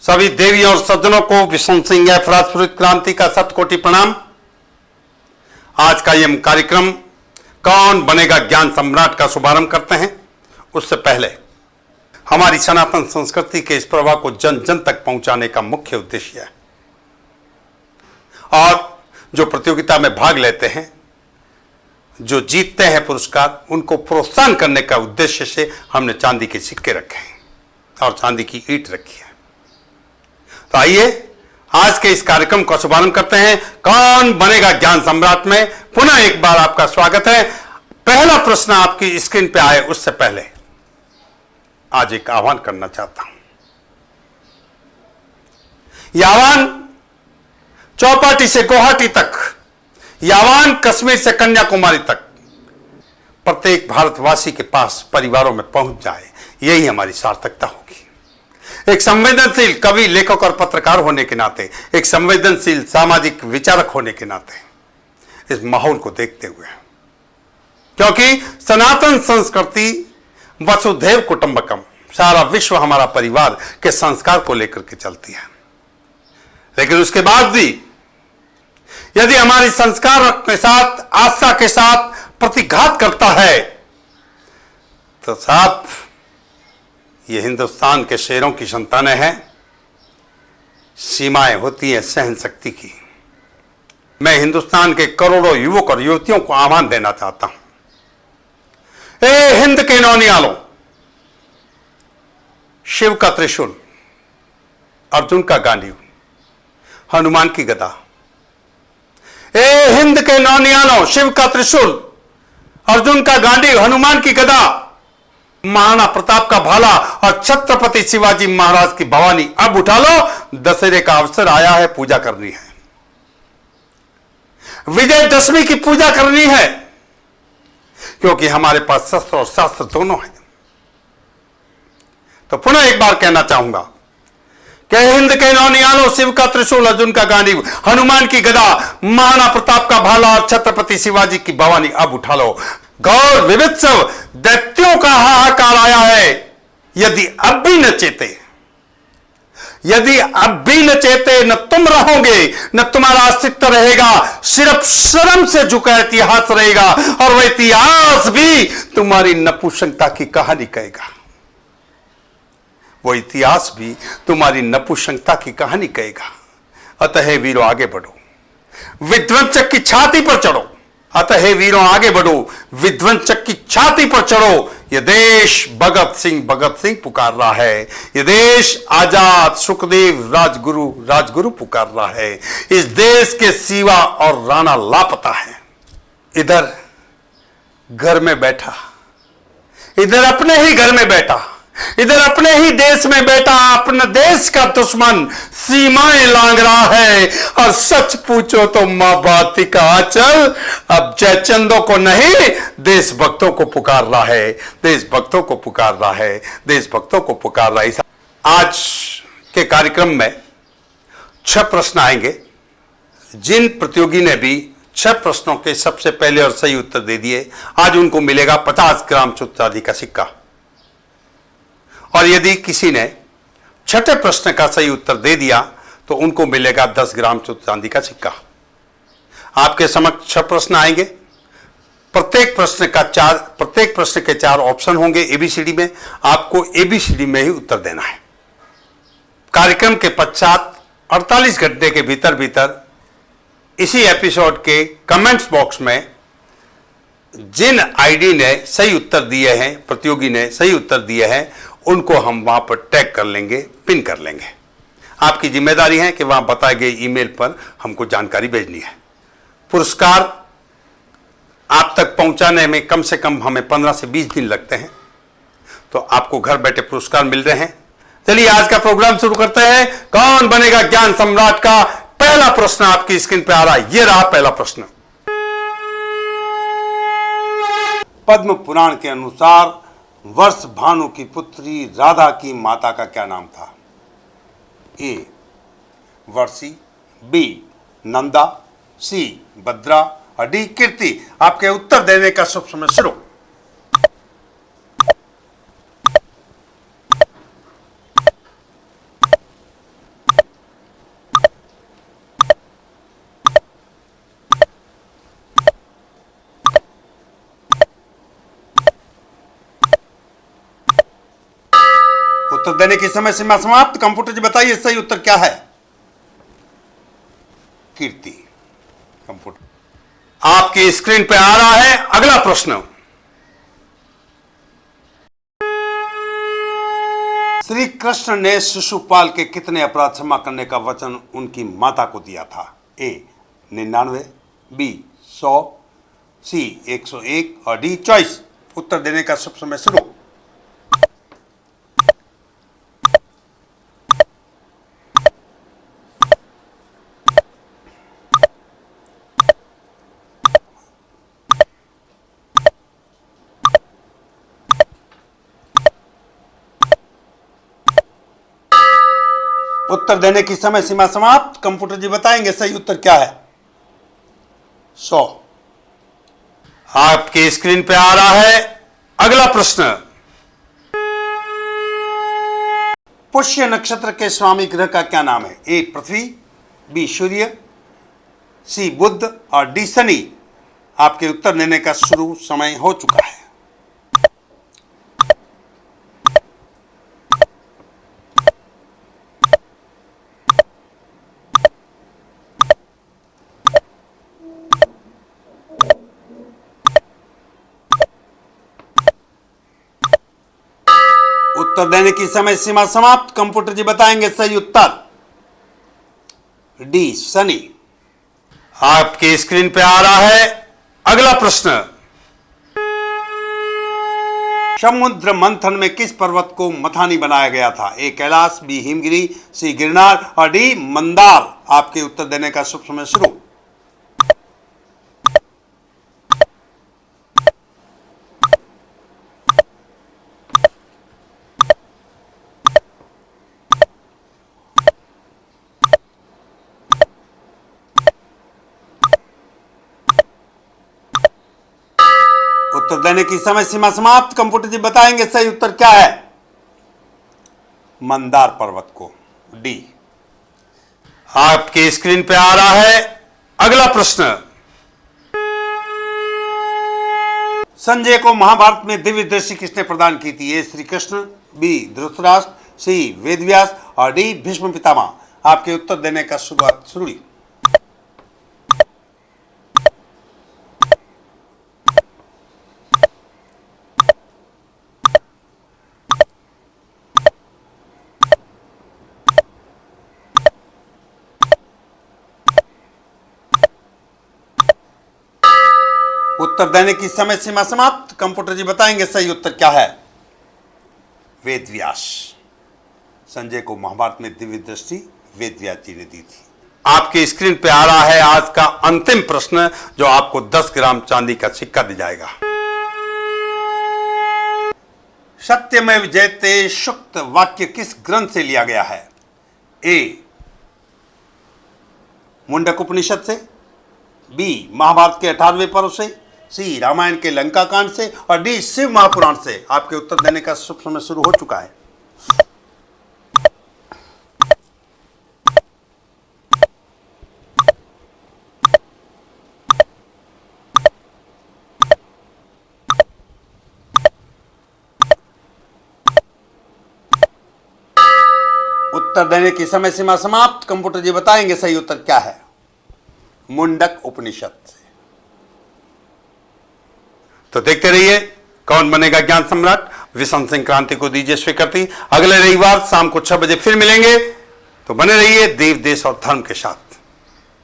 सभी देवी और सज्जनों को विष्णु सिंह या फराजपुरित क्रांति का शतकोटि प्रणाम। आज का यह कार्यक्रम कौन बनेगा ज्ञान सम्राट का शुभारंभ करते हैं। उससे पहले हमारी सनातन संस्कृति के इस प्रवाह को जन जन तक पहुंचाने का मुख्य उद्देश्य है और जो प्रतियोगिता में भाग लेते हैं, जो जीतते हैं पुरस्कार, उनको प्रोत्साहन करने का उद्देश्य से हमने चांदी के सिक्के रखे हैं और चांदी की ईंट रखी है। तो आइए आज के इस कार्यक्रम का शुभारंभ करते हैं। कौन बनेगा ज्ञान सम्राट में पुनः एक बार आपका स्वागत है। पहला प्रश्न आपकी स्क्रीन पे आए उससे पहले आज एक आह्वान करना चाहता हूं। यह आह्वान चौपाटी से गुवाहाटी तक, यावान कश्मीर से कन्याकुमारी तक प्रत्येक भारतवासी के पास परिवारों में पहुंच जाए, यही हमारी सार्थकता होगी। एक संवेदनशील कवि, लेखक और पत्रकार होने के नाते, एक संवेदनशील सामाजिक विचारक होने के नाते इस माहौल को देखते हुए, क्योंकि सनातन संस्कृति वसुधैव कुटुंबकम, सारा विश्व हमारा परिवार के संस्कार को लेकर के चलती है। लेकिन उसके बाद भी यदि हमारी संस्कार के साथ, आस्था के साथ प्रतिघात करता है तो साहब ये हिंदुस्तान के शेरों की संतानें हैं। सीमाएं होती हैं सहन शक्ति की। मैं हिंदुस्तान के करोड़ों युवक और युवतियों को आह्वान देना चाहता हूं। ए हिंद के नौनियालों, शिव का त्रिशूल, अर्जुन का गांडीव, हनुमान की गदा। ए हिंद के नौनियालों, शिव का त्रिशूल, अर्जुन का गांडीव, हनुमान की गदा, महाराणा प्रताप का भाला और छत्रपति शिवाजी महाराज की भवानी अब उठा लो। दशहरे का अवसर आया है, पूजा करनी है, विजयदशमी की पूजा करनी है, क्योंकि हमारे पास शस्त्र और शास्त्र दोनों हैं। तो पुनः एक बार कहना चाहूंगा कि हिंद के नौनियालों, शिव का त्रिशूल, अर्जुन का गांडीव, हनुमान की गदा, महाराणा प्रताप का भाला और छत्रपति शिवाजी की भवानी अब उठा लो। गौर विवित्सव दैत्यों का हाहाकार आया है। यदि अब भी न चेते, यदि अब भी न चेते, न तुम रहोगे, न तुम्हारा अस्तित्व रहेगा। सिर्फ शर्म से झुका इतिहास रहेगा और वह इतिहास भी तुम्हारी नपुंसकता की कहानी कहेगा। वो इतिहास भी तुम्हारी नपुंसकता की कहानी कहेगा। अतः वीरों आगे बढ़ो, विध्वंसक की छाती पर चढ़ो। अतः वीरों आगे बढ़ो, विध्वंसक की छाती पर चढ़ो। यह देश भगत सिंह पुकार रहा है। यह देश आजाद सुखदेव राजगुरु पुकार रहा है। इस देश के शिवा और राणा लापता है। इधर घर में बैठा, इधर अपने ही घर में बैठा, इधर अपने ही देश में बैठा अपना देश का दुश्मन सीमाएं लांघ रहा है। और सच पूछो तो मां भाती का आंचल अब जयचंदों को नहीं, देशभक्तों को पुकार रहा है, देशभक्तों को पुकार रहा है, देशभक्तों को पुकार रहा है। आज के कार्यक्रम में 6 प्रश्न आएंगे। जिन प्रतियोगी ने भी 6 प्रश्नों के सबसे पहले और सही उत्तर दे दिए, आज उनको मिलेगा 50 ग्राम शुद्ध चांदी का सिक्का। और यदि किसी ने 6ठे प्रश्न का सही उत्तर दे दिया तो उनको मिलेगा 10 ग्राम शुद्ध चांदी का सिक्का। आपके समक्ष 6 प्रश्न आएंगे। प्रत्येक प्रश्न के 4 ऑप्शन होंगे एबीसीडी में। आपको एबीसीडी में ही उत्तर देना है। कार्यक्रम के पश्चात 48 घंटे के भीतर इसी एपिसोड के कमेंट्स बॉक्स में जिन आईडी ने सही उत्तर दिए हैं, प्रतियोगी ने सही उत्तर दिए हैं, उनको हम वहां पर टैग कर लेंगे, पिन कर लेंगे। आपकी जिम्मेदारी है कि वहां बताए गए ईमेल पर हमको जानकारी भेजनी है। पुरस्कार आप तक पहुंचाने में कम से कम हमें 15 से 20 दिन लगते हैं। तो आपको घर बैठे पुरस्कार मिल रहे हैं। चलिए आज का प्रोग्राम शुरू करते हैं। कौन बनेगा ज्ञान सम्राट का पहला प्रश्न आपकी स्क्रीन पे आ रहा है। यह रहा पहला प्रश्न। पद्म पुराण के अनुसार वर्ष भानु की पुत्री राधा की माता का क्या नाम था? ए वर्षी, बी नंदा, सी भद्रा और डी कीर्ति। आपके उत्तर देने का शुभ समय शुरू। उत्तर देने की समय सीमा समाप्त। कंप्यूटर जी बताइए सही उत्तर क्या है? कीर्ति। कंप्यूटर आपकी स्क्रीन पे आ रहा है अगला प्रश्न। श्री कृष्ण ने शिशुपाल के कितने अपराध क्षमा करने का वचन उनकी माता को दिया था? ए 99, बी 100, सी 101 और डी चॉइस। उत्तर देने का शुभ समय शुरू। उत्तर देने की समय सीमा समाप्त। कंप्यूटर जी बताएंगे सही उत्तर क्या है? 100। आपकी स्क्रीन पे आ रहा है अगला प्रश्न। पुष्य नक्षत्र के स्वामी ग्रह का क्या नाम है? ए पृथ्वी, बी सूर्य, सी बुध और डी शनि। आपके उत्तर देने का शुरू समय हो चुका है। उत्तर देने की समय सीमा समाप्त। कंप्यूटर जी बताएंगे सही उत्तर। डी शनि। आपकी स्क्रीन पे आ रहा है अगला प्रश्न। समुद्र मंथन में किस पर्वत को मथानी बनाया गया था? ए कैलाश, बी हिमगिरी, सी गिरनार और डी मंदार। आपके उत्तर देने का शुभ समय शुरू। उत्तर देने की समय सीमा समाप्त। कंप्यूटर जी बताएंगे सही उत्तर क्या है? मंदार पर्वत को, डी। आपकी स्क्रीन पे आ रहा है अगला प्रश्न। संजय को महाभारत में दिव्य दृष्टि किसने प्रदान की थी? ए श्री कृष्ण, बी धृतराष्ट्र, सी वेदव्यास और डी भीष्म पितामह। आपके उत्तर देने का शुरुआत शुरू। उत्तर देने की समय सीमा समाप्त। कंप्यूटर जी बताएंगे सही उत्तर क्या है? वेदव्यास। संजय को महाभारत में दिव्य दृष्टि वेदव्यास जी ने दी थी। आपकी स्क्रीन पे आ रहा है आज का अंतिम प्रश्न, जो आपको 10 ग्राम चांदी का सिक्का दी जाएगा। सत्यमेव जयते शुक्त वाक्य किस ग्रंथ से लिया गया है? ए मुंडक उपनिषद से, बी महाभारत के 18वें पर्व से, सी रामायण के लंका कांड से और डी शिव महापुराण से। आपके उत्तर देने का शुभ समय शुरू हो चुका है। उत्तर देने की समय सीमा समाप्त। कंप्यूटर जी बताएंगे सही उत्तर क्या है? मुंडक उपनिषद से। तो देखते रहिए कौन बनेगा ज्ञान सम्राट। विषम संक्रांति को दीजिए स्वीकृति। अगले रविवार शाम को 6 बजे फिर मिलेंगे। तो बने रहिए देव, देश और धर्म के साथ।